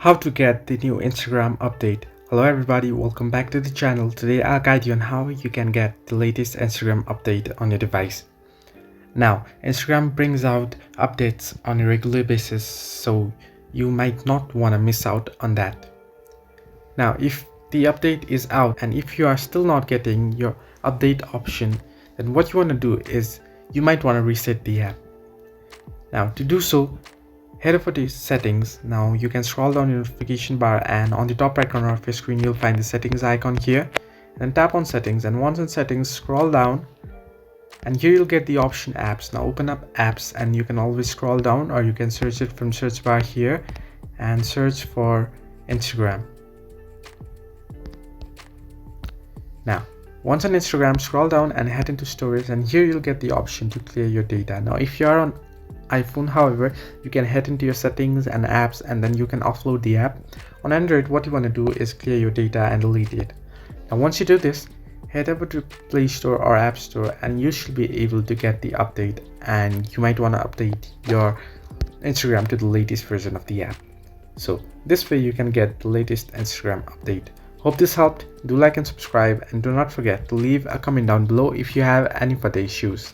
How to get the new Instagram update. Hello everybody, welcome back to the channel. Today I'll guide you on how you can get the latest Instagram update on your device. Now, Instagram brings out updates on a regular basis, so you might not want to miss out on that. Now, if the update is out and if you are still not getting your update option, then what you want to do is you might want to reset the app. Now, to do so, head over to settings. Now you can scroll down your notification bar, and on the top right corner of your screen you'll find the settings icon here, and tap on settings, and once in settings scroll down, and here you'll get the option apps. Now open up apps, and you can always scroll down or you can search it from search bar here and search for Instagram. Now once on Instagram, scroll down and head into stories, and here you'll get the option to clear your data. Now if you are on iPhone, however, you can head into your settings and apps, and then you can offload the app. On Android, what you want to do is clear your data and delete it. Now once you do this, head over to Play Store or App Store, and you should be able to get the update, and you might want to update your Instagram to the latest version of the app. So this way you can get the latest Instagram update. Hope this helped. Do like and subscribe, and do not forget to leave a comment down below if you have any further issues.